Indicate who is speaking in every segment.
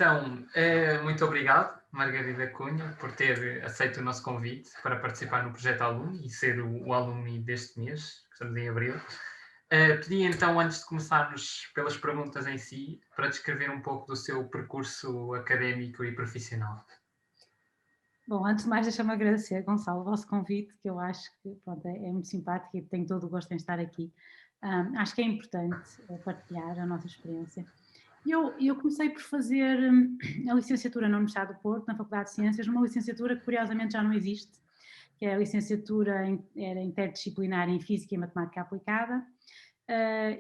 Speaker 1: Então, muito obrigado, Margarida Cunha, por ter aceito o nosso convite para participar no projeto Alumni e ser o Alumni deste mês, que estamos em abril. Pedi então, antes de começarmos pelas perguntas em si, para descrever um pouco do seu percurso académico e profissional.
Speaker 2: Bom, antes de mais, deixa-me agradecer, Gonçalo, o vosso convite, que eu acho que pronto, é muito simpático e tenho todo o gosto em estar aqui. Acho que é importante partilhar a nossa experiência. Eu comecei por fazer a licenciatura na Universidade do Porto, na Faculdade de Ciências, uma licenciatura que curiosamente já não existe, que é a licenciatura era interdisciplinar em Física e Matemática Aplicada.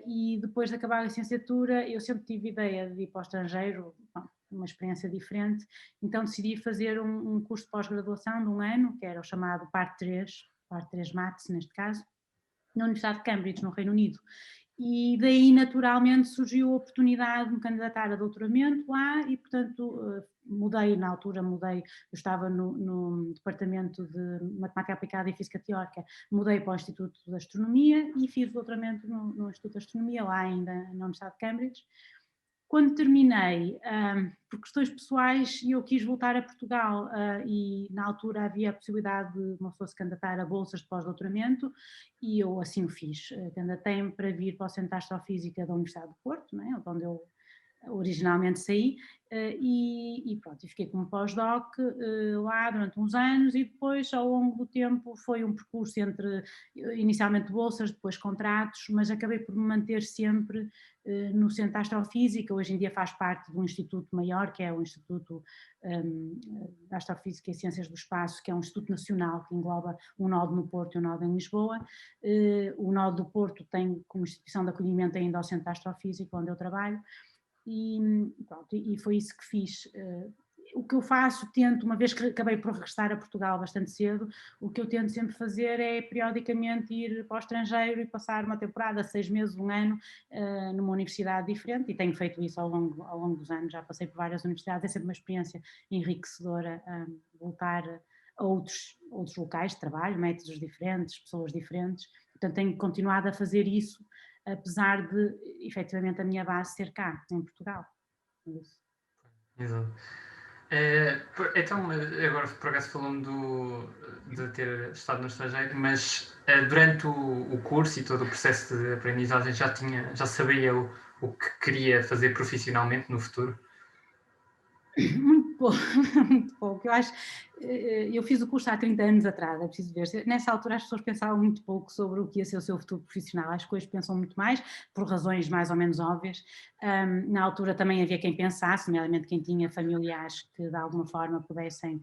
Speaker 2: E depois de acabar a licenciatura, eu sempre tive ideia de ir para o estrangeiro, bom, uma experiência diferente, então decidi fazer um curso de pós-graduação de um ano, que era o chamado Parte 3 Maths neste caso, na Universidade de Cambridge, no Reino Unido. E daí, naturalmente, surgiu a oportunidade de me candidatar a doutoramento lá e, portanto, mudei, eu estava no Departamento de Matemática Aplicada e Física Teórica, mudei para o Instituto de Astronomia e fiz o doutoramento no Instituto de Astronomia, lá ainda na Universidade de Cambridge. Quando terminei, por questões pessoais, eu quis voltar a Portugal e na altura havia a possibilidade de uma pessoa se candidatar a bolsas de pós-doutoramento e eu assim o fiz. Candidatei-me para vir para o Centro de Astrofísica da Universidade do Porto, né, onde eu originalmente saí, e pronto, e fiquei como pós-doc lá durante uns anos e depois ao longo do tempo foi um percurso entre inicialmente bolsas, depois contratos, mas acabei por me manter sempre no Centro de Astrofísica, hoje em dia faz parte de um instituto maior, que é o Instituto de Astrofísica e Ciências do Espaço, que é um instituto nacional que engloba um nodo no Porto e um nodo em Lisboa. O nodo do Porto tem como instituição de acolhimento ainda ao Centro de Astrofísica, onde eu trabalho, e, pronto, e foi isso que fiz. O que eu faço, tento, uma vez que acabei por regressar a Portugal bastante cedo, o que eu tento sempre fazer é periodicamente ir para o estrangeiro e passar uma temporada, 6 meses, um ano, numa universidade diferente, e tenho feito isso ao longo dos anos, já passei por várias universidades, é sempre uma experiência enriquecedora voltar a outros locais de trabalho, métodos diferentes, pessoas diferentes, portanto tenho continuado a fazer isso, apesar de, efetivamente, a minha base ser cá, em Portugal. Isso.
Speaker 1: Exato. Então, agora por acaso falou-me de ter estado no estrangeiro, mas durante o curso e todo o processo de aprendizagem já sabia o que queria fazer profissionalmente no futuro?
Speaker 2: Muito pouco, muito pouco. Eu acho, eu fiz o curso há 30 anos atrás, é preciso ver. Nessa altura as pessoas pensavam muito pouco sobre o que ia ser o seu futuro profissional. Acho que hoje pensam muito mais, por razões mais ou menos óbvias. Na altura também havia quem pensasse, nomeadamente quem tinha familiares que de alguma forma pudessem,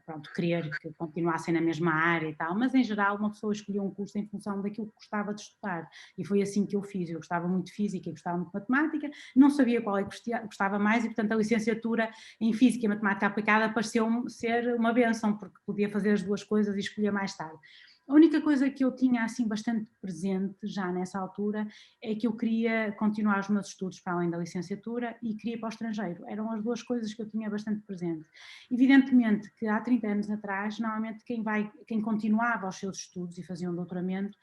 Speaker 2: pronto, querer que continuassem na mesma área e tal, mas em geral uma pessoa escolheu um curso em função daquilo que gostava de estudar, e foi assim que eu fiz. Eu gostava muito de física e gostava muito de matemática, não sabia qual é que gostava mais e, portanto, a licenciatura em Física e Matemática Aplicada pareceu-me ser uma bênção, porque podia fazer as duas coisas e escolher mais tarde. A única coisa que eu tinha assim bastante presente já nessa altura é que eu queria continuar os meus estudos para além da licenciatura e queria ir para o estrangeiro. Eram as duas coisas que eu tinha bastante presente. Evidentemente que há 30 anos atrás, normalmente quem continuava os seus estudos e fazia um doutoramento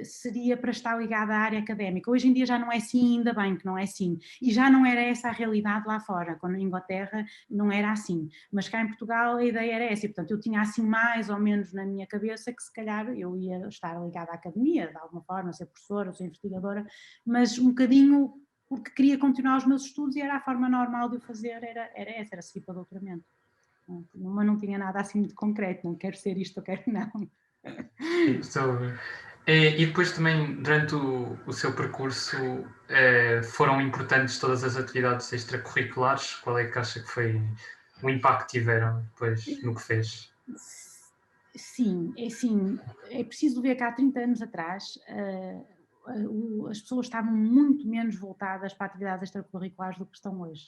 Speaker 2: seria para estar ligado à área académica. Hoje em dia já não é assim, ainda bem que não é assim. E já não era essa a realidade lá fora, quando na Inglaterra não era assim. Mas cá em Portugal a ideia era essa, e portanto eu tinha assim mais ou menos na minha cabeça que se calhar eu ia estar ligada à academia, de alguma forma, ser professora, ser investigadora, mas um bocadinho porque queria continuar os meus estudos e era a forma normal de o fazer, era seguir para o doutoramento. Mas não tinha nada assim muito concreto, não quero ser isto, eu quero não.
Speaker 1: Sim, estou a ver. E depois também, durante o seu percurso, foram importantes todas as atividades extracurriculares? Qual é que acha que foi o impacto que tiveram depois no que fez?
Speaker 2: Sim, é assim, é preciso ver que há 30 anos atrás as pessoas estavam muito menos voltadas para atividades extracurriculares do que estão hoje.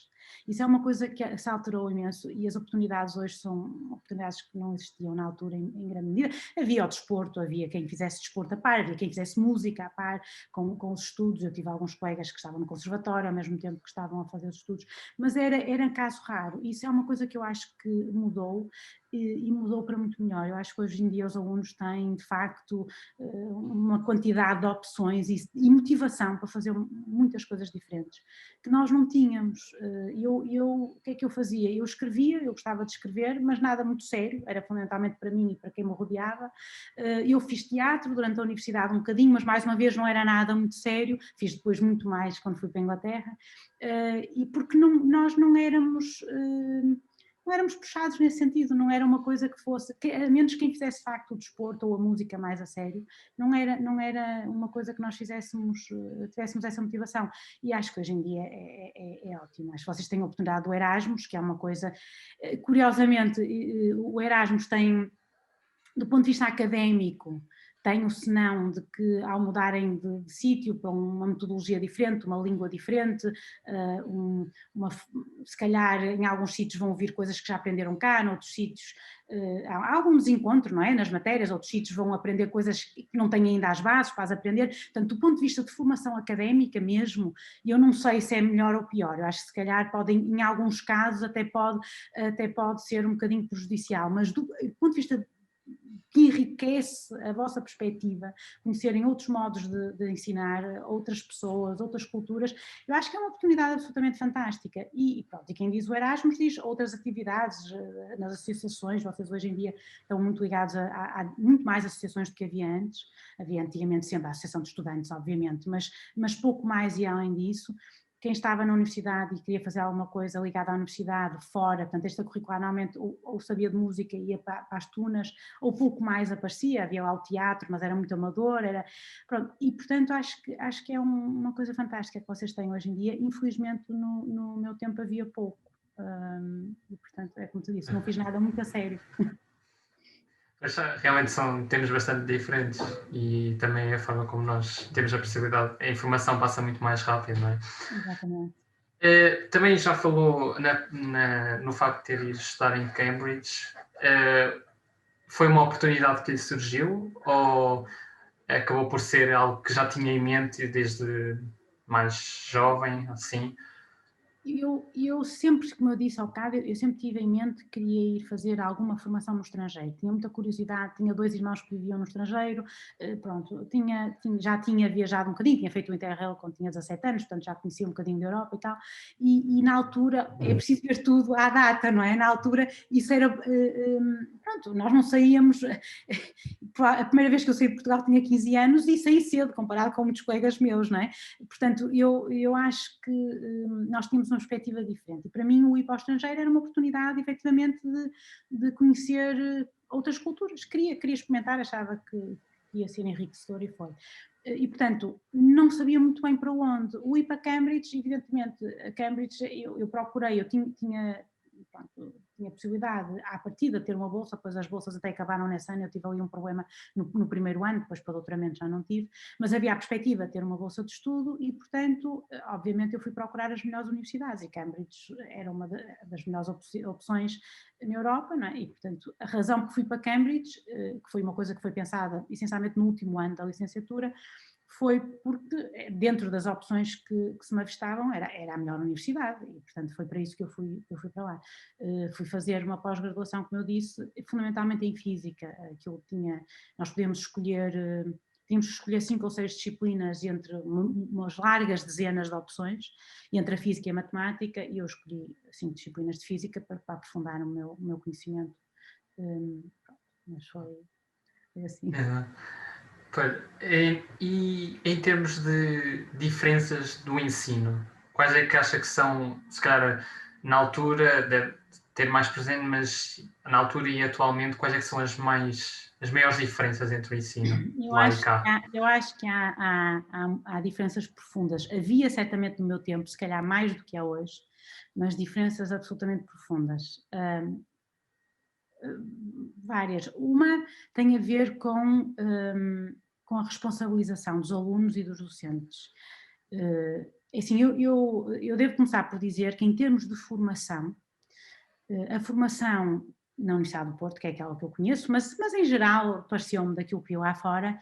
Speaker 2: Isso é uma coisa que se alterou imenso e as oportunidades hoje são oportunidades que não existiam na altura em grande medida. Havia o desporto, havia quem fizesse desporto a par, havia quem fizesse música a par com os estudos. Eu tive alguns colegas que estavam no conservatório ao mesmo tempo que estavam a fazer os estudos, mas era caso raro. Isso é uma coisa que eu acho que mudou. e mudou para muito melhor. Eu acho que hoje em dia os alunos têm, de facto, uma quantidade de opções e motivação para fazer muitas coisas diferentes, que nós não tínhamos. O que é que eu fazia? Eu escrevia, eu gostava de escrever, mas nada muito sério, era fundamentalmente para mim e para quem me rodeava. Eu fiz teatro durante a universidade um bocadinho, mas mais uma vez não era nada muito sério, fiz depois muito mais quando fui para a Inglaterra, e porque nós não éramos puxados nesse sentido, não era uma coisa que fosse, a menos quem fizesse de facto o desporto ou a música mais a sério, não era uma coisa que nós tivéssemos essa motivação, e acho que hoje em dia é ótimo. Acho que vocês têm a oportunidade do Erasmus, que é uma coisa, curiosamente, o Erasmus tem, do ponto de vista académico, tem o senão de que ao mudarem de sítio para uma metodologia diferente, uma língua diferente, se calhar em alguns sítios vão ouvir coisas que já aprenderam cá, noutros sítios há algum desencontro, não é? Nas matérias, outros sítios vão aprender coisas que não têm ainda as bases para as aprender. Portanto, do ponto de vista de formação académica mesmo, eu não sei se é melhor ou pior. Eu acho que se calhar em alguns casos até pode ser um bocadinho prejudicial, mas do ponto de vista que enriquece a vossa perspectiva, conhecerem outros modos de ensinar, outras pessoas, outras culturas, eu acho que é uma oportunidade absolutamente fantástica. E pronto, e quem diz o Erasmus diz outras atividades nas associações. Vocês hoje em dia estão muito ligados a muito mais associações do que havia antes. Havia antigamente sempre a Associação de Estudantes, obviamente, mas pouco mais e além disso. Quem estava na universidade e queria fazer alguma coisa ligada à universidade, fora, portanto, extracurricular, normalmente ou sabia de música e ia para as tunas, ou pouco mais aparecia, havia lá o teatro, mas era muito amador, pronto, e portanto acho que é uma coisa fantástica que vocês têm hoje em dia. Infelizmente no meu tempo havia pouco, e portanto é como tu disse, não fiz nada muito a sério.
Speaker 1: Mas realmente temos bastante diferentes e também a forma como nós temos a possibilidade, a informação passa muito mais rápido, não é?
Speaker 2: Exatamente.
Speaker 1: Também já falou no facto de ter ido estudar em Cambridge. Foi uma oportunidade que lhe surgiu ou acabou por ser algo que já tinha em mente desde mais jovem, assim?
Speaker 2: Eu sempre, como eu disse ao bocado, eu sempre tive em mente que queria ir fazer alguma formação no estrangeiro. Tinha muita curiosidade, tinha 2 irmãos que viviam no estrangeiro, pronto, já tinha viajado um bocadinho, tinha feito o Interrail quando tinha 17 anos, portanto já conhecia um bocadinho da Europa e tal, e na altura, é preciso ver tudo à data, não é? Na altura isso era, pronto, nós não saíamos, a primeira vez que eu saí de Portugal tinha 15 anos e saí cedo, comparado com muitos colegas meus, não é? Portanto, eu acho que nós tínhamos uma perspectiva diferente. E para mim o ir para o estrangeiro era uma oportunidade, efetivamente, de conhecer outras culturas. Queria experimentar, achava que ia ser enriquecedor e foi. E, portanto, não sabia muito bem para onde. O ir para Cambridge, evidentemente, a Cambridge eu procurei, eu tinha possibilidade à partida de ter uma bolsa, depois as bolsas até acabaram nesse ano, eu tive ali um problema no primeiro ano, depois para o doutoramento já não tive, mas havia a perspectiva de ter uma bolsa de estudo e, portanto, obviamente eu fui procurar as melhores universidades e Cambridge era uma das melhores opções na Europa, não é? E, portanto, a razão que fui para Cambridge, que foi uma coisa que foi pensada essencialmente no último ano da licenciatura, foi porque dentro das opções que se me avistavam era a melhor universidade e, portanto, foi para isso que eu fui para lá. Fui fazer uma pós-graduação, como eu disse, fundamentalmente em física. Nós tínhamos que escolher 5 ou 6 disciplinas entre umas largas dezenas de opções, entre a física e a matemática, e eu escolhi 5 disciplinas de física para aprofundar o meu conhecimento. Mas foi assim.
Speaker 1: E em termos de diferenças do ensino, quais é que acha que são, se calhar, na altura, deve ter mais presente, mas na altura e atualmente, quais é que são as maiores diferenças entre o ensino lá e cá?
Speaker 2: Eu acho que há diferenças profundas. Havia certamente no meu tempo, se calhar mais do que há hoje, mas diferenças absolutamente profundas. Várias. Uma tem a ver com a responsabilização dos alunos e dos docentes. Assim, eu devo começar por dizer que em termos de formação, a formação na Universidade do Porto, que é aquela que eu conheço, mas em geral pareceu-me daquilo que eu lá fora,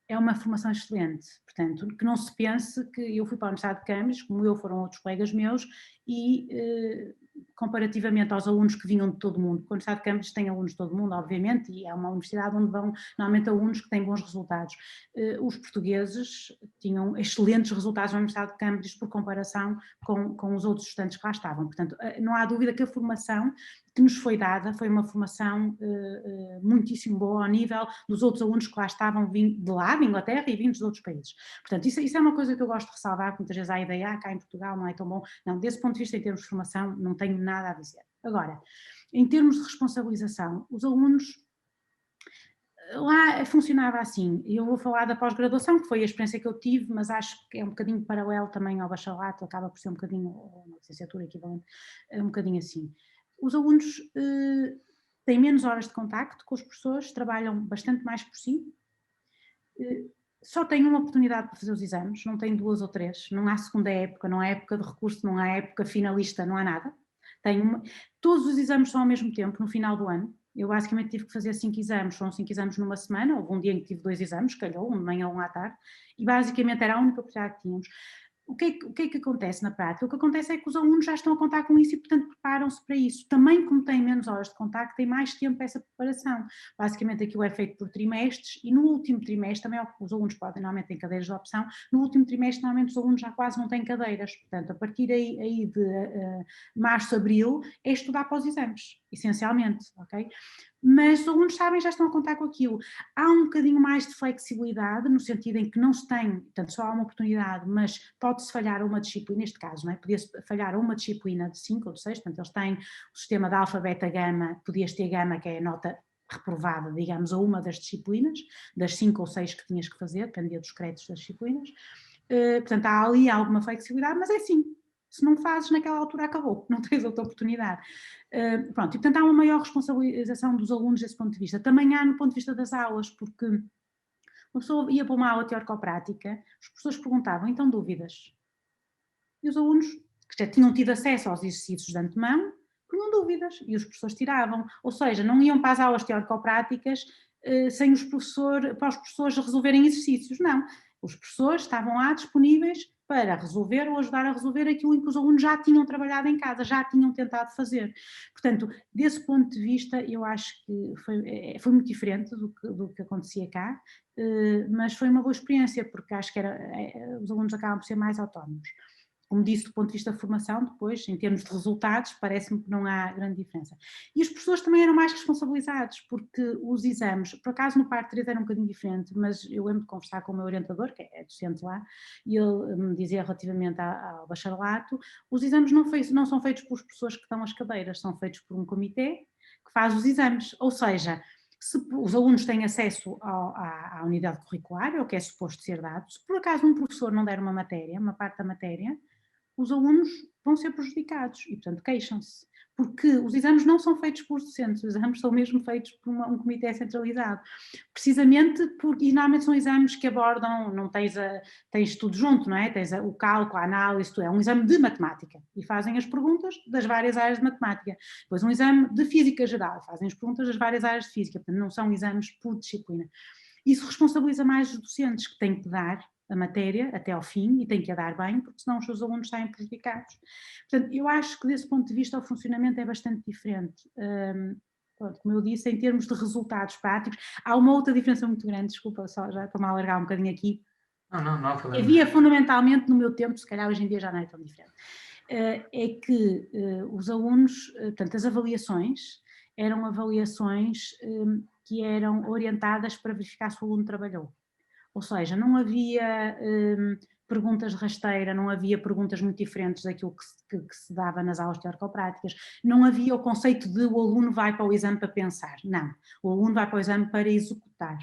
Speaker 2: é uma formação excelente. Portanto, que não se pense que eu fui para a Universidade de Cambridge, como foram outros colegas meus, e comparativamente aos alunos que vinham de todo o mundo, porque a Universidade de Cambridge tem alunos de todo o mundo, obviamente, e é uma universidade onde vão normalmente alunos que têm bons resultados. Os portugueses tinham excelentes resultados na Universidade de Cambridge por comparação com os outros estudantes que lá estavam. Portanto, não há dúvida que a formação que nos foi dada foi uma formação muitíssimo boa ao nível dos outros alunos que lá estavam de lá, de Inglaterra e vindos de outros países. Portanto, isso é uma coisa que eu gosto de ressalvar, que muitas vezes há a ideia, cá em Portugal não é tão bom. Não, desse ponto de vista, em termos de formação, não tenho nada a dizer. Agora, em termos de responsabilização, os alunos lá funcionava assim. Eu vou falar da pós-graduação, que foi a experiência que eu tive, mas acho que é um bocadinho paralelo também ao bacharelato, acaba por ser um bocadinho, ou uma licenciatura equivalente, um bocadinho assim. Os alunos têm menos horas de contacto com os professores, trabalham bastante mais por si, só têm uma oportunidade para fazer os exames, não têm 2 ou 3, não há segunda época, não há época de recurso, não há época finalista, não há nada. Todos os exames são ao mesmo tempo, no final do ano. Eu basicamente tive que fazer 5 exames, foram 5 exames numa semana, houve um dia em que tive 2 exames, calhou, um de manhã ou um à tarde, e basicamente era a única oportunidade que tínhamos. O que é que acontece na prática? O que acontece é que os alunos já estão a contar com isso e, portanto, preparam-se para isso. Também, como têm menos horas de contacto, têm mais tempo para essa preparação. Basicamente, aquilo é feito por trimestres e no último trimestre, também os alunos podem, normalmente, têm cadeiras de opção, no último trimestre, normalmente, os alunos já quase não têm cadeiras. Portanto, a partir aí de março, abril, é estudar para os exames, essencialmente, ok? Mas os alunos sabem, já estão a contar com aquilo. Há um bocadinho mais de flexibilidade, no sentido em que não se tem, portanto, só há uma oportunidade, mas pode-se falhar uma disciplina, neste caso, não é? Podia-se falhar uma disciplina de 5 ou de 6, portanto, eles têm o sistema de alfa, beta, gama, podias ter gama, que é a nota reprovada, digamos, a uma das disciplinas, das 5 ou 6 que tinhas que fazer, dependia dos créditos das disciplinas. Portanto, há ali alguma flexibilidade, mas é assim, se não fazes naquela altura acabou, não tens outra oportunidade. Pronto, e portanto há uma maior responsabilização dos alunos desse ponto de vista. Também há no ponto de vista das aulas, porque uma pessoa ia para uma aula teórico-prática, os professores perguntavam, então dúvidas? E os alunos, que já tinham tido acesso aos exercícios de antemão, tinham dúvidas, e os professores tiravam. Ou seja, não iam para as aulas teórico-práticas sem para os professores resolverem exercícios, não. Os professores estavam lá disponíveis para resolver ou ajudar a resolver aquilo em que os alunos já tinham trabalhado em casa, já tinham tentado fazer. Portanto, desse ponto de vista, eu acho que foi muito diferente do que acontecia cá, mas foi uma boa experiência, porque acho que os alunos acabam por ser mais autónomos. Como disse, do ponto de vista da formação, depois, em termos de resultados, parece-me que não há grande diferença. E os professores também eram mais responsabilizados, porque os exames, por acaso no par 3 era um bocadinho diferente, mas eu lembro de conversar com o meu orientador, que é docente lá, e ele me dizia relativamente ao bacharelato, os exames não são feitos pelos professores que dão as cadeiras, são feitos por um comitê que faz os exames, ou seja, se os alunos têm acesso à unidade curricular, é o que é suposto ser dado, se por acaso um professor não der uma matéria, uma parte da matéria, os alunos vão ser prejudicados e, portanto, queixam-se. Porque os exames não são feitos por docentes, os exames são mesmo feitos por um comitê centralizado. Precisamente porque, e normalmente são exames que abordam, não tens tudo junto, não é? Tens o cálculo, a análise, tudo. É um exame de matemática e fazem as perguntas das várias áreas de matemática. Depois um exame de física geral, fazem as perguntas das várias áreas de física, portanto não são exames por disciplina. Isso responsabiliza mais os docentes que têm que dar a matéria até ao fim e têm que a dar bem, porque senão os seus alunos saem prejudicados. Portanto, eu acho que desse ponto de vista o funcionamento é bastante diferente. Pronto, como eu disse, em termos de resultados práticos, há uma outra diferença muito grande, desculpa, só já estou-me a alargar um bocadinho aqui.
Speaker 1: Não,
Speaker 2: havia fundamentalmente no meu tempo, se calhar hoje em dia já não é tão diferente, é que os alunos, portanto, as avaliações eram avaliações que eram orientadas para verificar se o aluno trabalhou. Ou seja, não havia perguntas de rasteira, não havia perguntas muito diferentes daquilo que se dava nas aulas teórico-práticas, não havia o conceito de o aluno vai para o exame para pensar, não, o aluno vai para o exame para executar.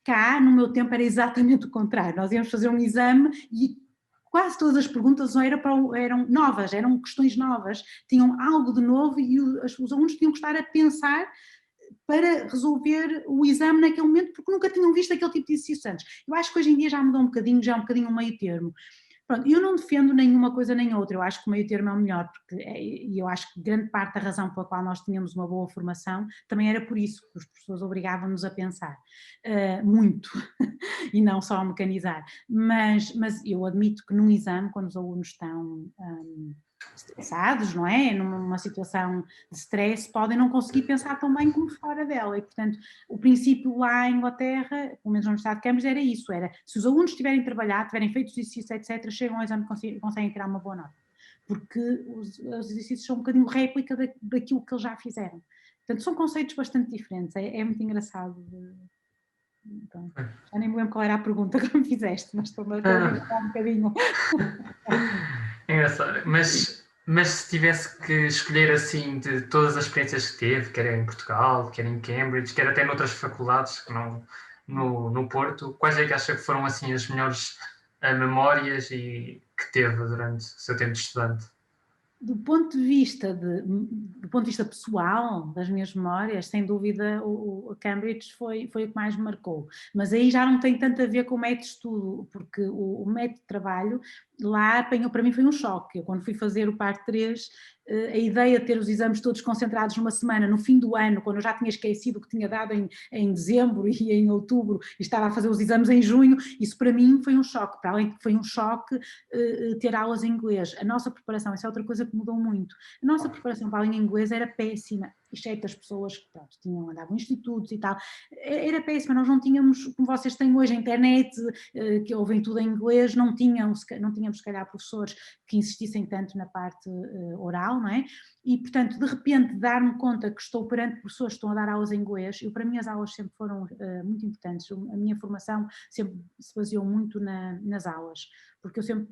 Speaker 2: Cá, no meu tempo, era exatamente o contrário, nós íamos fazer um exame e quase todas as perguntas eram novas, eram questões novas, tinham algo de novo e os alunos tinham que estar a pensar para resolver o exame naquele momento, porque nunca tinham visto aquele tipo de exercícios antes. Eu acho que hoje em dia já mudou um bocadinho, já é um bocadinho um meio termo. Pronto, eu não defendo nenhuma coisa nem outra, eu acho que o meio termo é o melhor, e eu acho que grande parte da razão pela qual nós tínhamos uma boa formação também era por isso, que os professores obrigavam-nos a pensar muito, e não só a mecanizar. Mas eu admito que num exame, quando os alunos estão estressados, não é? Numa situação de stress, podem não conseguir pensar tão bem como fora dela. E, portanto, o princípio lá em Inglaterra, pelo menos na Universidade de Cambridge, era isso, era se os alunos tiverem trabalhado, tiverem feito exercícios, etc., chegam ao exame e conseguem tirar uma boa nota. Porque os exercícios são um bocadinho réplica daquilo que eles já fizeram. Portanto, são conceitos bastante diferentes, é muito engraçado. Então, já nem me lembro qual era a pergunta que me fizeste, mas estou a divagar um bocadinho.
Speaker 1: É engraçado. Mas se tivesse que escolher assim de todas as experiências que teve, quer em Portugal, quer em Cambridge, quer até noutras faculdades que não no Porto, quais é que acha que foram assim as melhores memórias e que teve durante o seu tempo de estudante?
Speaker 2: Do ponto de vista pessoal, das minhas memórias, sem dúvida o Cambridge foi o que mais me marcou. Mas aí já não tem tanto a ver com o método de estudo, porque o método de trabalho lá apanhou, para mim foi um choque. Eu, quando fui fazer o parte 3, a ideia de ter os exames todos concentrados numa semana, no fim do ano, quando eu já tinha esquecido o que tinha dado em dezembro e em outubro, e estava a fazer os exames em junho, isso para mim foi um choque. Para além que foi um choque ter aulas em inglês. A nossa preparação, isso é outra coisa que mudou muito. A nossa preparação para a língua inglesa era péssima, exceto as pessoas que pronto, andavam em institutos e tal, era péssima, nós não tínhamos, como vocês têm hoje a internet, que ouvem tudo em inglês, não tínhamos se calhar professores que insistissem tanto na parte oral, não é? E, portanto, de repente, dar-me conta que estou perante pessoas que estão a dar aulas em inglês, para mim as aulas sempre foram muito importantes, a minha formação sempre se baseou muito nas aulas, porque eu sempre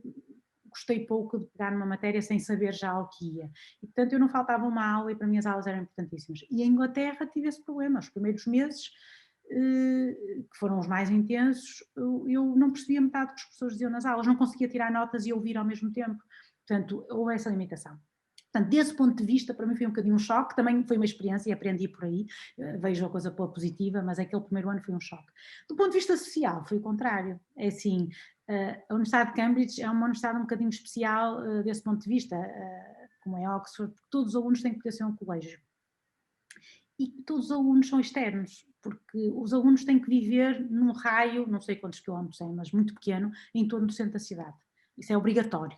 Speaker 2: gostei pouco de pegar numa matéria sem saber já o que ia. E, portanto, eu não faltava uma aula e para mim as aulas eram importantíssimas. E em Inglaterra tive esse problema. Os primeiros meses, que foram os mais intensos, eu não percebia metade do que os professores diziam nas aulas, não conseguia tirar notas e ouvir ao mesmo tempo. Portanto, houve essa limitação. Portanto, desse ponto de vista, para mim foi um bocadinho um choque, também foi uma experiência e aprendi por aí, vejo a coisa pela positiva, mas aquele primeiro ano foi um choque. Do ponto de vista social, foi o contrário. É assim, a Universidade de Cambridge é uma universidade um bocadinho especial desse ponto de vista, como é Oxford, porque todos os alunos têm que poder ser um colégio. E todos os alunos são externos, porque os alunos têm que viver num raio, não sei quantos quilómetros é, mas muito pequeno, em torno do centro da cidade. Isso é obrigatório.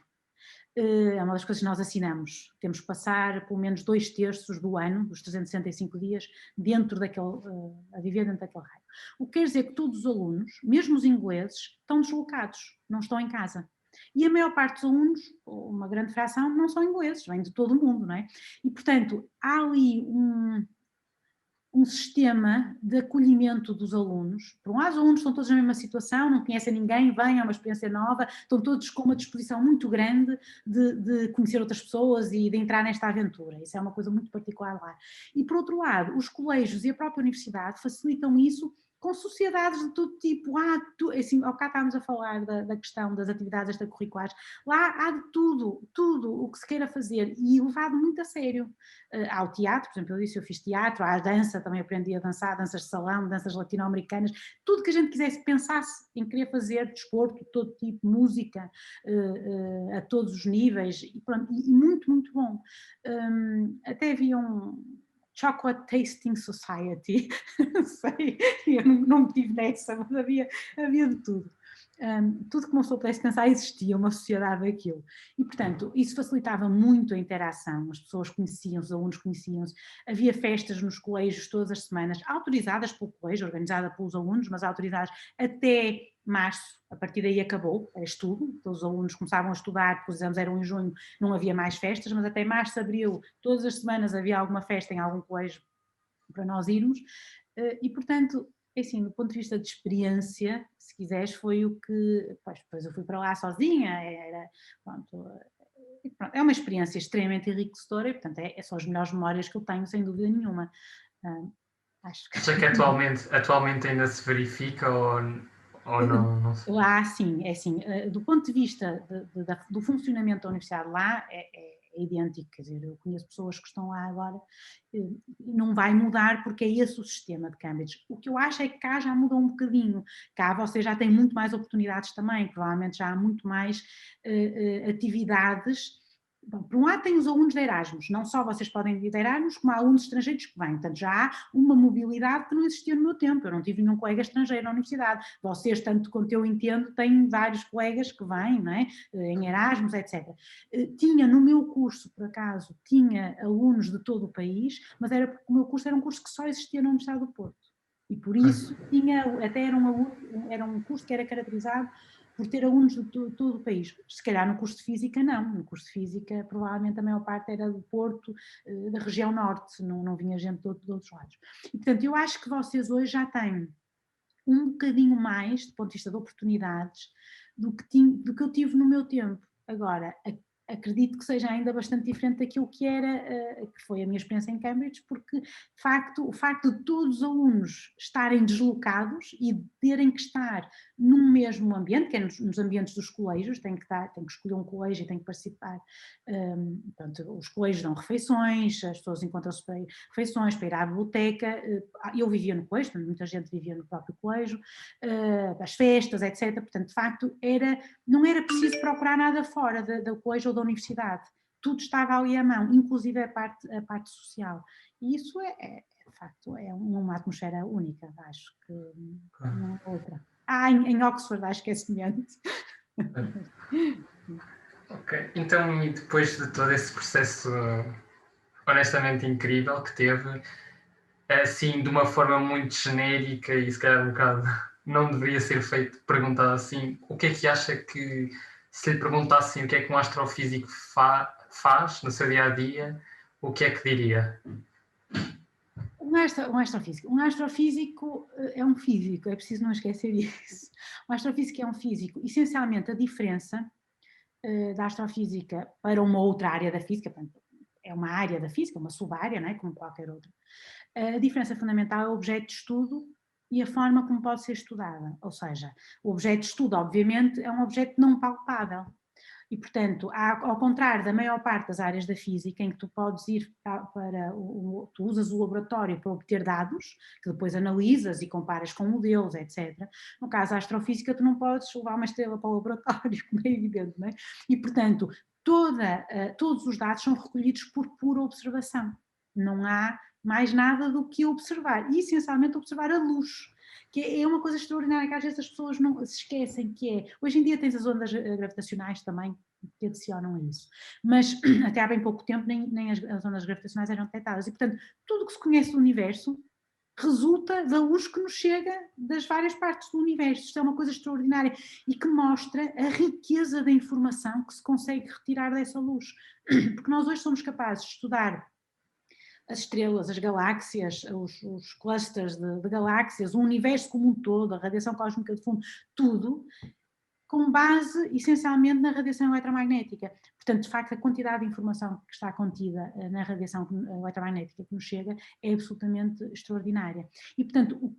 Speaker 2: É uma das coisas que nós assinamos. Temos que passar pelo menos 2/3 do ano, dos 365 dias, dentro a viver dentro daquele raio. O que quer dizer que todos os alunos, mesmo os ingleses, estão deslocados, não estão em casa. E a maior parte dos alunos, uma grande fração, não são ingleses, vêm de todo o mundo, não é? E, portanto, há ali um sistema de acolhimento dos alunos. Por um lado, os alunos estão todos na mesma situação, não conhecem ninguém, vêm, é uma experiência nova, estão todos com uma disposição muito grande de conhecer outras pessoas e de entrar nesta aventura. Isso é uma coisa muito particular lá. E, por outro lado, os colégios e a própria universidade facilitam isso com sociedades de todo tipo. Assim, ao cá estávamos a falar da questão das atividades extracurriculares, lá há de tudo o que se queira fazer e levado muito a sério. Há o teatro, por exemplo, eu fiz teatro, há a dança, também aprendi a dançar, danças de salão, danças latino-americanas, tudo que a gente quisesse, pensasse em querer fazer, desporto, de todo tipo, música, a todos os níveis, e, pronto, e muito, muito bom. Até havia Chocolate Tasting Society, não sei, eu não me tive nessa, mas havia de tudo. Tudo que uma pessoa pudesse pensar existia uma sociedade daquilo. E, portanto, isso facilitava muito a interação, as pessoas conheciam-se, os alunos conheciam-se, havia festas nos colégios todas as semanas, autorizadas pelo colégio, organizadas pelos alunos, mas autorizadas até março, a partir daí acabou, era estudo, todos os alunos começavam a estudar, porque os exames eram em junho, não havia mais festas, mas até março, abril, todas as semanas havia alguma festa em algum colégio para nós irmos, e portanto, assim, do ponto de vista de experiência, se quiseres, foi o que, pois, depois eu fui para lá sozinha, pronto, é uma experiência extremamente enriquecedora e, portanto, são as melhores memórias que eu tenho, sem dúvida nenhuma. Acho que...
Speaker 1: Acha que atualmente ainda se verifica ou não? Não sei.
Speaker 2: Lá, sim, é assim, do ponto de vista do funcionamento da universidade lá, é idêntico, quer dizer, eu conheço pessoas que estão lá agora, não vai mudar porque é esse o sistema de Cambridge. O que eu acho é que cá já mudou um bocadinho, cá você já tem muito mais oportunidades também, provavelmente já há muito mais atividades Bom, por um lado tem os alunos de Erasmus, não só vocês podem ir de Erasmus, como há alunos estrangeiros que vêm, portanto já há uma mobilidade que não existia no meu tempo, eu não tive nenhum colega estrangeiro na universidade, vocês, tanto quanto eu entendo, têm vários colegas que vêm, não é? Em Erasmus, etc. Tinha no meu curso, por acaso, tinha alunos de todo o país, mas era porque o meu curso era um curso que só existia na Universidade do Porto, e por isso tinha, até era um curso que era caracterizado por ter alunos de todo o país. Se calhar no curso de Física não, no curso de Física provavelmente a maior parte era do Porto, da região norte, não vinha gente de outros lados. E portanto eu acho que vocês hoje já têm um bocadinho mais, do ponto de vista de oportunidades, do que eu tive no meu tempo. Agora, acredito que seja ainda bastante diferente daquilo que era, que foi a minha experiência em Cambridge, porque o facto de todos os alunos estarem deslocados e terem que estar num mesmo ambiente, que é nos ambientes dos colégios, têm que escolher um colégio e têm que participar, portanto, os colégios dão refeições, as pessoas encontram-se para ir refeições, para ir à biblioteca, eu vivia no colégio, muita gente vivia no próprio colégio, as festas, etc. Portanto, de facto, não era preciso procurar nada fora do colégio ou da universidade. Tudo estava ali à mão, inclusive a parte social. E isso de facto, é uma atmosfera única, acho que não é outra. Em Oxford acho que é semelhante.
Speaker 1: Ok, então, e depois de todo esse processo honestamente incrível que teve, assim, de uma forma muito genérica e se calhar um bocado não deveria ser feito, perguntar assim, o que é que acha que, se lhe perguntassem o que é que um astrofísico faz no seu dia-a-dia, o que é que diria?
Speaker 2: Um astrofísico. Um astrofísico é um físico, é preciso não esquecer isso. Um astrofísico é um físico. Essencialmente, a diferença da astrofísica para uma outra área da física, portanto, é uma área da física, uma sub-área, não é? Como qualquer outra. A diferença fundamental é o objeto de estudo e a forma como pode ser estudada. Ou seja, o objeto de estudo, obviamente, é um objeto não palpável. E, portanto, ao contrário da maior parte das áreas da física, em que tu podes ir tu usas o laboratório para obter dados, que depois analisas e comparas com modelos, etc. No caso da astrofísica, tu não podes levar uma estrela para o laboratório, como é evidente, não é? E, portanto, todos os dados são recolhidos por pura observação. Não há mais nada do que observar, e essencialmente observar a luz, que é uma coisa extraordinária que às vezes as pessoas não se esquecem, que é, hoje em dia tens as ondas gravitacionais também que adicionam a isso, mas até há bem pouco tempo nem as ondas gravitacionais eram detectadas, e portanto tudo o que se conhece do universo resulta da luz que nos chega das várias partes do universo. Isto é uma coisa extraordinária e que mostra a riqueza da informação que se consegue retirar dessa luz, porque nós hoje somos capazes de estudar as estrelas, as galáxias, os clusters de galáxias, o universo como um todo, a radiação cósmica de fundo, tudo, com base essencialmente na radiação eletromagnética. Portanto, de facto, a quantidade de informação que está contida na radiação eletromagnética que nos chega é absolutamente extraordinária. E, portanto, o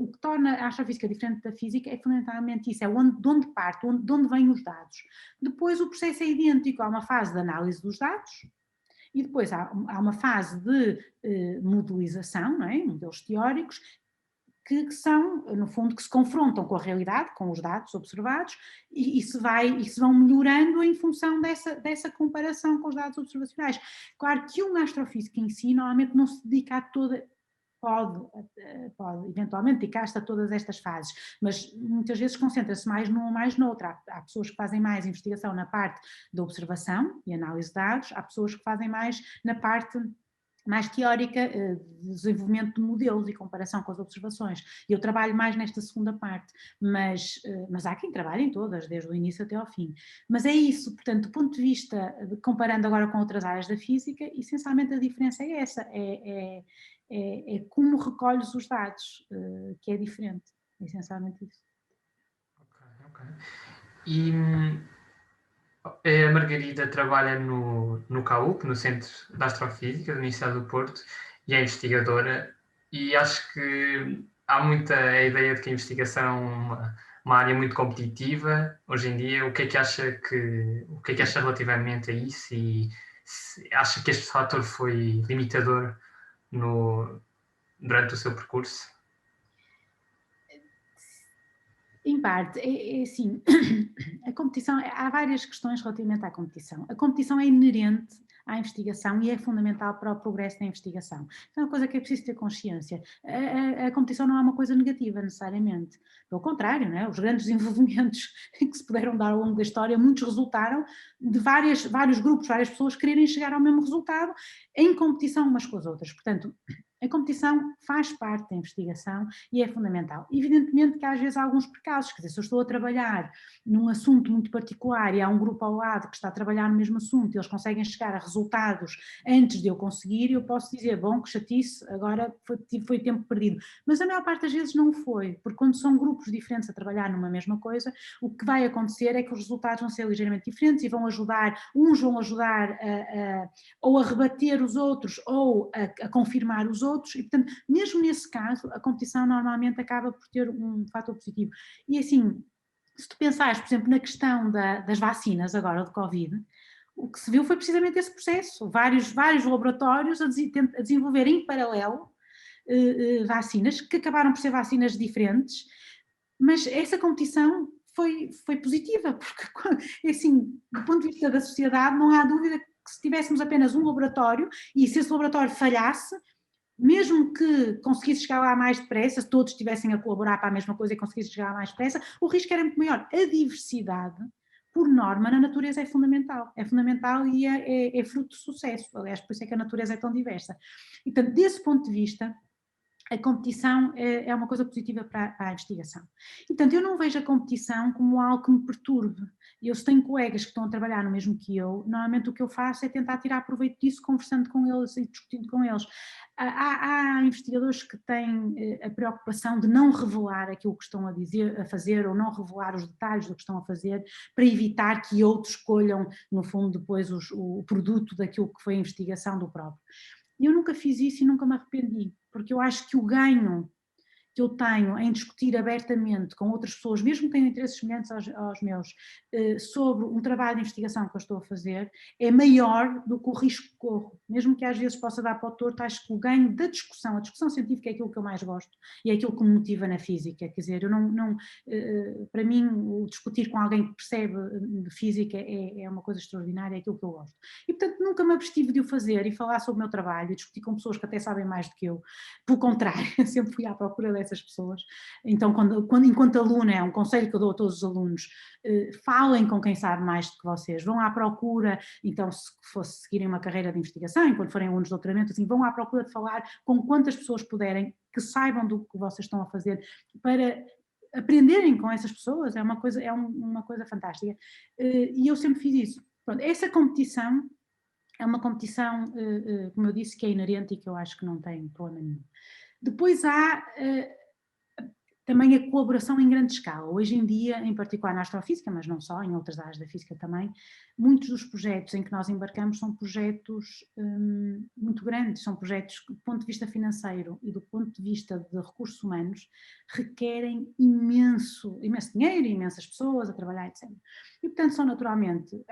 Speaker 2: que torna a astrofísica diferente da física é fundamentalmente isso, é de onde parte, de onde vêm os dados. Depois o processo é idêntico, há uma fase de análise dos dados, e depois há uma fase de modelização, não é? Modelos teóricos, que são, no fundo, que se confrontam com a realidade, com os dados observados, e se vão melhorando em função dessa comparação com os dados observacionais. Claro que um astrofísico em si, normalmente não se dedica a toda... Pode eventualmente dedicar-se a todas estas fases, mas muitas vezes concentra-se mais numa ou mais noutra. Há pessoas que fazem mais investigação na parte da observação e análise de dados, há pessoas que fazem mais na parte mais teórica, de desenvolvimento de modelos e comparação com as observações. Eu trabalho mais nesta segunda parte, mas há quem trabalhe em todas, desde o início até ao fim. Mas é isso, portanto, do ponto de vista, comparando agora com outras áreas da física, essencialmente a diferença é essa, é como recolhes os dados, que é diferente, é essencialmente isso.
Speaker 1: Ok. E a Margarida trabalha no CAUP, no Centro de Astrofísica da Universidade do Porto, e é investigadora, e acho que há muita a ideia de que a investigação é uma área muito competitiva hoje em dia. O que é que acha relativamente a isso, e acha que este fator foi limitador durante o seu percurso?
Speaker 2: Em parte, é assim, a competição, há várias questões relativamente à competição. A competição é inerente à investigação e é fundamental para o progresso da investigação. Então é uma coisa que é preciso ter consciência. A competição não é uma coisa negativa, necessariamente. Pelo contrário, não é? Os grandes desenvolvimentos que se puderam dar ao longo da história, muitos resultaram de vários grupos, várias pessoas quererem chegar ao mesmo resultado em competição umas com as outras. Portanto, a competição faz parte da investigação e é fundamental. Evidentemente que às vezes há alguns percalços, quer dizer, se eu estou a trabalhar num assunto muito particular e há um grupo ao lado que está a trabalhar no mesmo assunto e eles conseguem chegar a resultados antes de eu conseguir, eu posso dizer, bom, que chatice, agora foi tempo perdido. Mas a maior parte das vezes não foi, porque quando são grupos diferentes a trabalhar numa mesma coisa, o que vai acontecer é que os resultados vão ser ligeiramente diferentes e uns vão ajudar ou a rebater os outros ou a confirmar os outros e, portanto, mesmo nesse caso, a competição normalmente acaba por ter um fator positivo. E assim, se tu pensares, por exemplo, na questão das vacinas agora do Covid, o que se viu foi precisamente esse processo, vários laboratórios a desenvolver em paralelo vacinas, que acabaram por ser vacinas diferentes, mas essa competição foi positiva, porque, assim, do ponto de vista da sociedade, não há dúvida que se tivéssemos apenas um laboratório e se esse laboratório falhasse, mesmo que conseguisse chegar lá mais depressa, se todos estivessem a colaborar para a mesma coisa e conseguisse chegar lá mais depressa, o risco era muito maior. A diversidade, por norma, na natureza é fundamental e é fruto de sucesso. Aliás, por isso é que a natureza é tão diversa. E, portanto, desse ponto de vista, a competição é uma coisa positiva para a investigação. E, portanto, eu não vejo a competição como algo que me perturbe. Eu, se tenho colegas que estão a trabalhar no mesmo que eu, normalmente o que eu faço é tentar tirar proveito disso, conversando com eles e discutindo com eles. Há investigadores que têm a preocupação de não revelar aquilo que estão a fazer, ou não revelar os detalhes do que estão a fazer, para evitar que outros escolham, no fundo, depois o produto daquilo que foi a investigação do próprio. Eu nunca fiz isso e nunca me arrependi, porque eu acho que o ganho que eu tenho em discutir abertamente com outras pessoas, mesmo que tenham interesses semelhantes aos meus, sobre um trabalho de investigação que eu estou a fazer, é maior do que o risco que corro. Mesmo que às vezes possa dar para o torto, acho que o ganho da discussão, a discussão científica é aquilo que eu mais gosto e é aquilo que me motiva na física. Quer dizer, eu não para mim, o discutir com alguém que percebe de física é uma coisa extraordinária, é aquilo que eu gosto. E, portanto, nunca me abstive de o fazer e falar sobre o meu trabalho e discutir com pessoas que até sabem mais do que eu. Pelo contrário, sempre fui à procura dessas pessoas. Então, enquanto aluna, é um conselho que eu dou a todos os alunos, falem com quem sabe mais do que vocês, vão à procura, então se fosse seguirem uma carreira de investigação, enquanto forem alunos de doutoramento, assim, vão à procura de falar com quantas pessoas puderem, que saibam do que vocês estão a fazer, para aprenderem com essas pessoas, é uma coisa fantástica. E eu sempre fiz isso. Pronto, essa competição é uma competição, como eu disse, que é inerente e que eu acho que não tem problema nenhum. Depois há também a colaboração em grande escala. Hoje em dia, em particular na astrofísica, mas não só, em outras áreas da física também, muitos dos projetos em que nós embarcamos são projetos muito grandes, são projetos que, do ponto de vista financeiro e do ponto de vista de recursos humanos, requerem imenso dinheiro, imensas pessoas a trabalhar, etc. E, portanto, são naturalmente,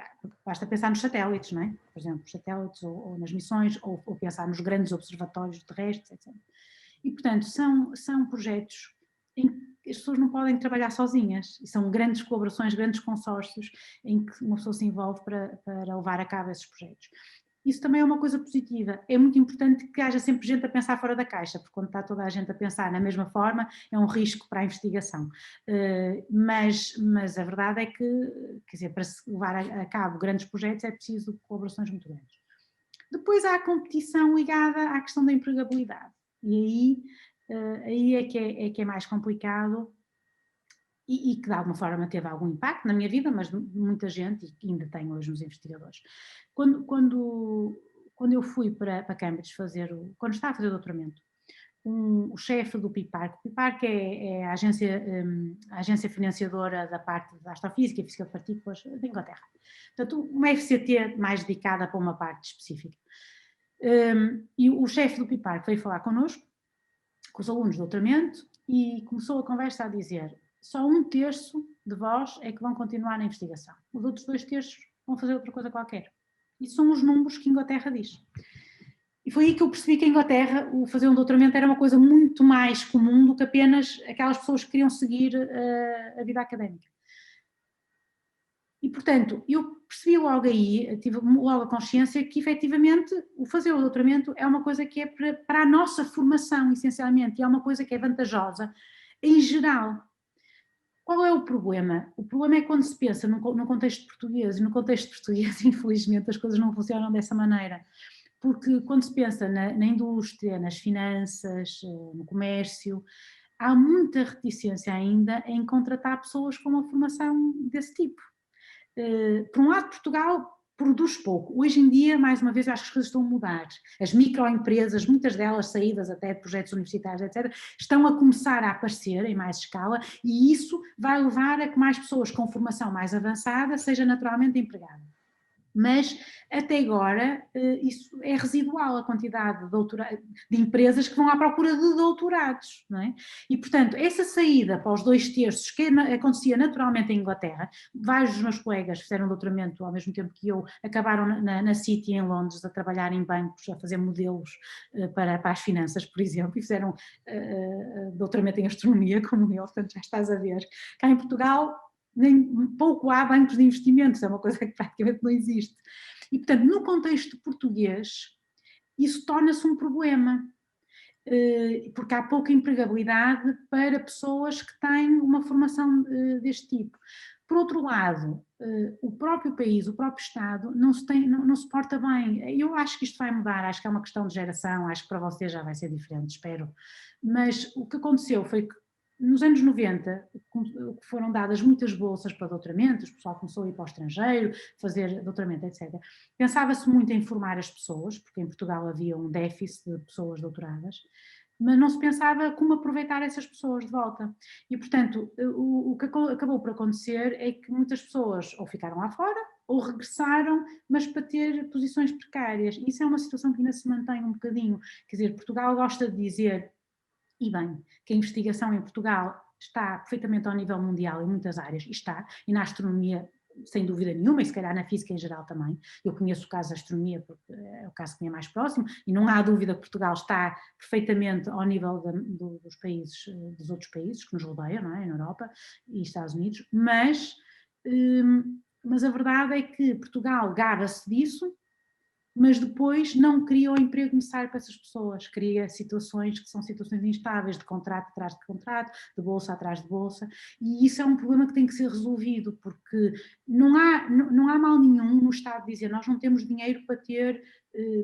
Speaker 2: basta pensar nos satélites, não é? Por exemplo, os satélites ou nas missões, ou pensar nos grandes observatórios terrestres, etc. E, portanto, são projetos em que as pessoas não podem trabalhar sozinhas, e são grandes colaborações, grandes consórcios em que uma pessoa se envolve para levar a cabo esses projetos. Isso também é uma coisa positiva. É muito importante que haja sempre gente a pensar fora da caixa, porque quando está toda a gente a pensar na mesma forma, é um risco para a investigação. Mas a verdade é que, quer dizer, para se levar a cabo grandes projetos é preciso colaborações muito grandes. Depois há a competição ligada à questão da empregabilidade. E aí é que é mais complicado e que de alguma forma teve algum impacto na minha vida, mas muita gente, e que ainda tem hoje nos investigadores. Quando eu fui para Cambridge quando estava a fazer o doutoramento, o chefe do PIPARC, o PIPARC é a agência financiadora da parte da astrofísica e física de partículas da Inglaterra. Portanto, uma FCT mais dedicada para uma parte específica. E o chefe do PIPARC veio falar connosco, com os alunos de doutoramento, e começou a conversa a dizer: só 1/3 de vós é que vão continuar na investigação, os outros 2/3 vão fazer outra coisa qualquer. E são os números que a Inglaterra diz. E foi aí que eu percebi que em Inglaterra o fazer um doutoramento era uma coisa muito mais comum do que apenas aquelas pessoas que queriam seguir a vida académica. E, portanto, eu percebi logo aí, tive logo a consciência que, efetivamente, o fazer o doutoramento é uma coisa que é para a nossa formação, essencialmente, e é uma coisa que é vantajosa em geral. Qual é o problema? O problema é quando se pensa no contexto português, e no contexto português, infelizmente, as coisas não funcionam dessa maneira. Porque quando se pensa na indústria, nas finanças, no comércio, há muita reticência ainda em contratar pessoas com uma formação desse tipo. Por um lado, Portugal produz pouco. Hoje em dia, mais uma vez, eu acho que as coisas estão a mudar. As microempresas, muitas delas saídas até de projetos universitários, etc., estão a começar a aparecer em mais escala e isso vai levar a que mais pessoas com formação mais avançada sejam naturalmente empregadas. Mas, até agora, isso é residual, a quantidade de empresas que vão à procura de doutorados, não é? E, portanto, essa saída para os 2/3, que acontecia naturalmente em Inglaterra, vários dos meus colegas fizeram doutoramento ao mesmo tempo que eu, acabaram na City em Londres a trabalhar em bancos, a fazer modelos para as finanças, por exemplo, e fizeram doutoramento em astronomia, como eu, portanto já estás a ver. Cá em Portugal nem pouco há bancos de investimentos, é uma coisa que praticamente não existe. E, portanto, no contexto português, isso torna-se um problema, porque há pouca empregabilidade para pessoas que têm uma formação deste tipo. Por outro lado, o próprio país, o próprio Estado, não se porta bem. Eu acho que isto vai mudar, acho que é uma questão de geração, acho que para vocês já vai ser diferente, espero. Mas o que aconteceu foi que nos anos 90 foram dadas muitas bolsas para doutoramentos, o pessoal começou a ir para o estrangeiro, fazer doutoramento, etc. Pensava-se muito em formar as pessoas, porque em Portugal havia um déficit de pessoas doutoradas, mas não se pensava como aproveitar essas pessoas de volta. E, portanto, o que acabou por acontecer é que muitas pessoas ou ficaram lá fora, ou regressaram, mas para ter posições precárias. E isso é uma situação que ainda se mantém um bocadinho. Quer dizer, Portugal gosta de dizer, e bem, que a investigação em Portugal está perfeitamente ao nível mundial em muitas áreas, e está, e na astronomia sem dúvida nenhuma, e se calhar na física em geral também. Eu conheço o caso da astronomia porque é o caso que me é mais próximo, e não há dúvida que Portugal está perfeitamente ao nível dos países, dos outros países que nos rodeiam, não é? Na Europa e Estados Unidos, mas a verdade é que Portugal gaba-se disso, mas depois não cria o emprego necessário para essas pessoas, cria situações que são situações instáveis, de contrato atrás de contrato, de bolsa atrás de bolsa, e isso é um problema que tem que ser resolvido, porque não há mal nenhum no Estado dizer nós não temos dinheiro para ter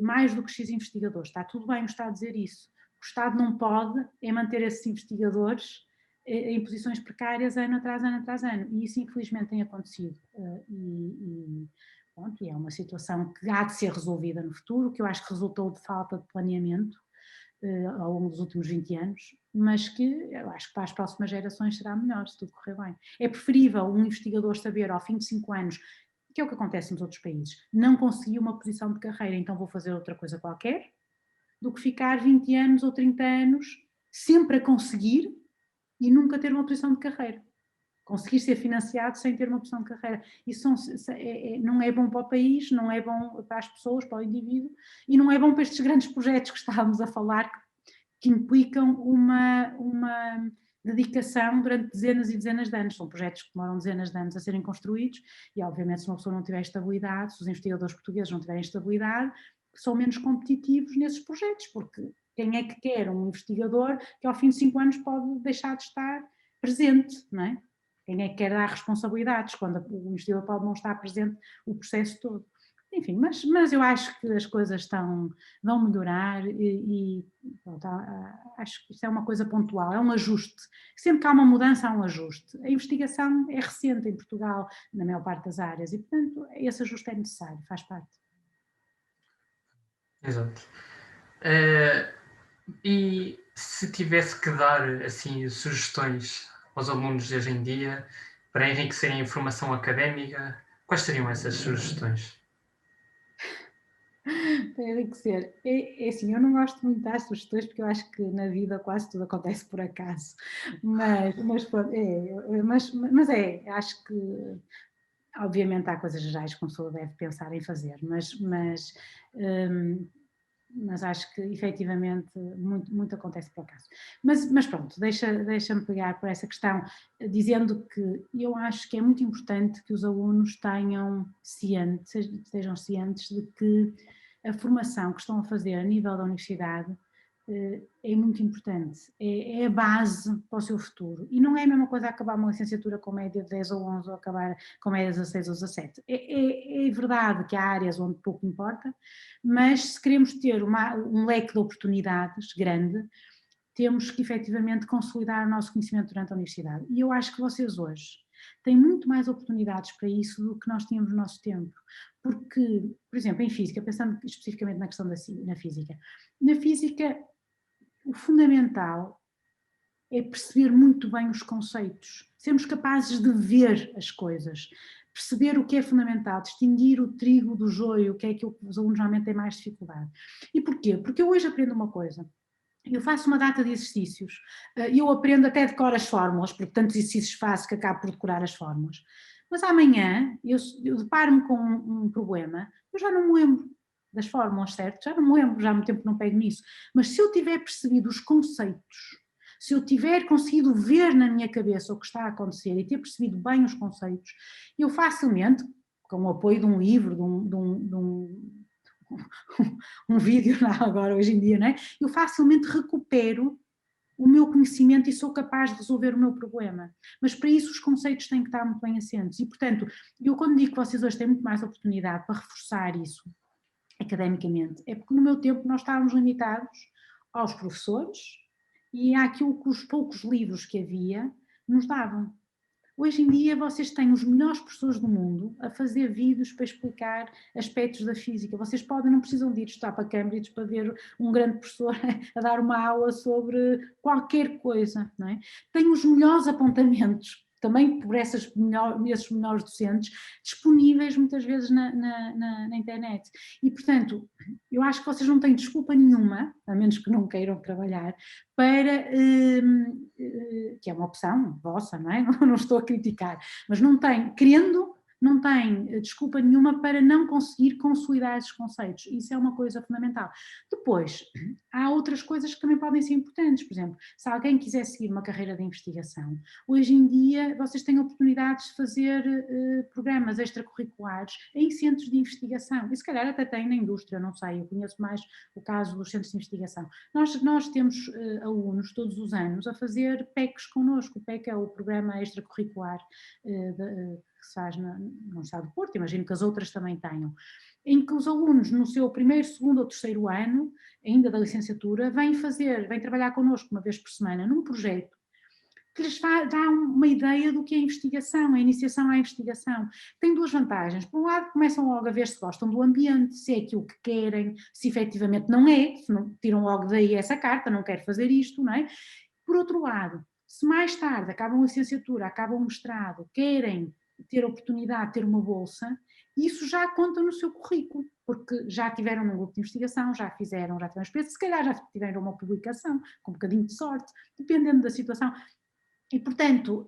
Speaker 2: mais do que X investigadores, está tudo bem o Estado dizer isso, o que o Estado não pode é manter esses investigadores em posições precárias ano atrás ano atrás ano, e isso infelizmente tem acontecido, Pronto, e é uma situação que há de ser resolvida no futuro, que eu acho que resultou de falta de planeamento ao longo dos últimos 20 anos, mas que eu acho que para as próximas gerações será melhor, se tudo correr bem. É preferível um investigador saber ao fim de 5 anos, que é o que acontece nos outros países, não conseguir uma posição de carreira, então vou fazer outra coisa qualquer, do que ficar 20 anos ou 30 anos sempre a conseguir e nunca ter uma posição de carreira. Conseguir ser financiado sem ter uma opção de carreira. Isso não é bom para o país, não é bom para as pessoas, para o indivíduo, e não é bom para estes grandes projetos que estávamos a falar, que implicam uma dedicação durante dezenas e dezenas de anos. São projetos que demoram dezenas de anos a serem construídos e, obviamente, se uma pessoa não tiver estabilidade, se os investigadores portugueses não tiverem estabilidade, são menos competitivos nesses projetos, porque quem é que quer um investigador que ao fim de 5 anos pode deixar de estar presente, não é? Quem é que quer dar responsabilidades quando o investidor pode não estar presente o processo todo? Enfim, mas eu acho que as coisas vão melhorar e pronto, acho que isso é uma coisa pontual, é um ajuste. Sempre que há uma mudança, há um ajuste. A investigação é recente em Portugal, na maior parte das áreas, e portanto esse ajuste é necessário, faz parte.
Speaker 1: Exato. E se tivesse que dar assim sugestões aos alunos de hoje em dia para enriquecerem a formação académica, quais seriam essas sugestões?
Speaker 2: Tem que ser. É assim, eu não gosto muito das sugestões porque eu acho que na vida quase tudo acontece por acaso. Mas acho que obviamente há coisas gerais que uma pessoa deve pensar em fazer, mas mas acho que efetivamente muito acontece por acaso. Mas pronto, deixa-me pegar por essa questão, dizendo que eu acho que é muito importante que os alunos estejam cientes de que a formação que estão a fazer a nível da universidade é muito importante, é a base para o seu futuro. E não é a mesma coisa acabar uma licenciatura com média de 10 ou 11 ou acabar com média de 16 ou 17. É verdade que há áreas onde pouco importa, mas se queremos ter um leque de oportunidades grande, temos que efetivamente consolidar o nosso conhecimento durante a universidade. E eu acho que vocês hoje têm muito mais oportunidades para isso do que nós tínhamos no nosso tempo. Porque, por exemplo, em física, pensando especificamente na questão na física, o fundamental é perceber muito bem os conceitos, sermos capazes de ver as coisas, perceber o que é fundamental, distinguir o trigo do joio, o que é que os alunos normalmente têm mais dificuldade. E porquê? Porque eu hoje aprendo uma coisa, eu faço uma data de exercícios, eu aprendo até decoro as fórmulas, porque tantos exercícios faço que acabo por decorar as fórmulas, mas amanhã eu deparo-me com um problema, eu já não me lembro das fórmulas, certo? Já não me lembro, já há muito tempo que não pego nisso, mas se eu tiver percebido os conceitos, se eu tiver conseguido ver na minha cabeça o que está a acontecer e ter percebido bem os conceitos, eu facilmente, com o apoio de um livro, um vídeo agora hoje em dia, não é? Eu facilmente recupero o meu conhecimento e sou capaz de resolver o meu problema. Mas para isso os conceitos têm que estar muito bem assentes e, portanto, eu quando digo que vocês hoje têm muito mais oportunidade para reforçar isso academicamente, é porque no meu tempo nós estávamos limitados aos professores e àquilo que os poucos livros que havia nos davam. Hoje em dia vocês têm os melhores professores do mundo a fazer vídeos para explicar aspectos da física. Vocês não precisam de ir estudar para Cambridge para ver um grande professor a dar uma aula sobre qualquer coisa, não é? Tem os melhores apontamentos, também por esses melhores docentes, disponíveis muitas vezes na internet. E, portanto, eu acho que vocês não têm desculpa nenhuma, a menos que não queiram trabalhar, para, que é uma opção vossa, não é? Não estou a criticar, mas não tem, querendo, não tem desculpa nenhuma para não conseguir consolidar esses conceitos. Isso é uma coisa fundamental. Depois, há outras coisas que também podem ser importantes. Por exemplo, se alguém quiser seguir uma carreira de investigação, hoje em dia vocês têm oportunidades de fazer programas extracurriculares em centros de investigação. E se calhar até tem na indústria, não sei, eu conheço mais o caso dos centros de investigação. Nós temos alunos todos os anos a fazer PECs connosco. O PEC é o programa extracurricular que se faz no Estado do Porto, imagino que as outras também tenham, em que os alunos no seu primeiro, segundo ou terceiro ano, ainda da licenciatura, vêm trabalhar connosco uma vez por semana num projeto que lhes dá uma ideia do que é a investigação, a iniciação à investigação. Tem duas vantagens. Por um lado, começam logo a ver se gostam do ambiente, se é aquilo que querem, se efetivamente não é, se não, tiram logo daí essa carta, não quero fazer isto, não é? Por outro lado, se mais tarde acabam a licenciatura, acabam o mestrado, querem ter a oportunidade de ter uma bolsa, isso já conta no seu currículo, porque já tiveram um grupo de investigação, já tiveram experiência, se calhar já tiveram uma publicação, com um bocadinho de sorte, dependendo da situação. E, portanto,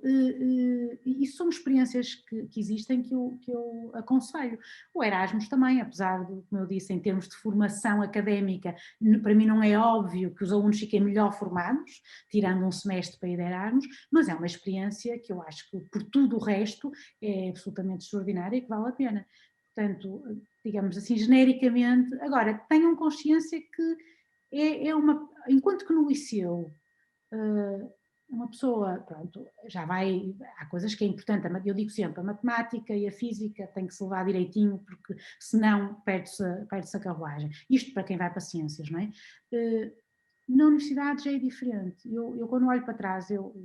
Speaker 2: isso são experiências que existem que eu aconselho. O Erasmus também, apesar de, como eu disse, em termos de formação académica, para mim não é óbvio que os alunos fiquem melhor formados, tirando um semestre para ir a Erasmus, mas é uma experiência que eu acho que, por tudo o resto, é absolutamente extraordinária e que vale a pena. Portanto, digamos assim, genericamente, agora, tenham consciência que enquanto que no liceu uma pessoa, pronto, já vai, há coisas que é importante, eu digo sempre, a matemática e a física tem que se levar direitinho, porque senão perde-se a carruagem. Isto para quem vai para ciências, não é? Na universidade já é diferente. Eu quando olho para trás, eu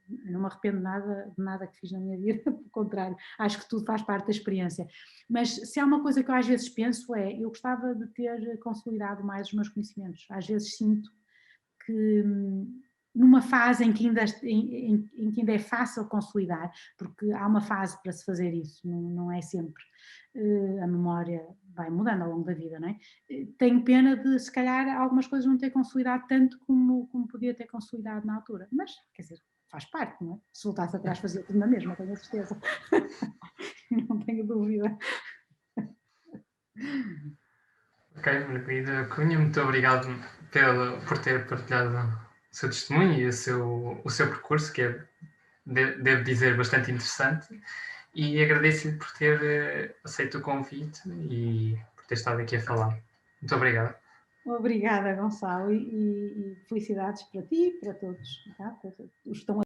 Speaker 2: não me arrependo de nada que fiz na minha vida, pelo contrário, acho que tudo faz parte da experiência. Mas se há uma coisa que eu às vezes penso eu gostava de ter consolidado mais os meus conhecimentos. Às vezes sinto que numa fase em que ainda é fácil consolidar, porque há uma fase para se fazer isso, não é sempre. A memória vai mudando ao longo da vida, não é? Tenho pena de, se calhar, algumas coisas não ter consolidado tanto como podia ter consolidado na altura, mas, quer dizer, faz parte, não é? Se voltasse atrás fazia tudo na mesma, tenho a certeza. Não tenho dúvida.
Speaker 1: Ok, Margarida Cunha, muito obrigado por ter partilhado o seu testemunho e o seu percurso, que é, devo dizer, bastante interessante. E agradeço-lhe por ter aceito o convite e por ter estado aqui a falar. Muito obrigado.
Speaker 2: Obrigada, Gonçalo, e felicidades para ti e para todos, tá? Para todos os que estão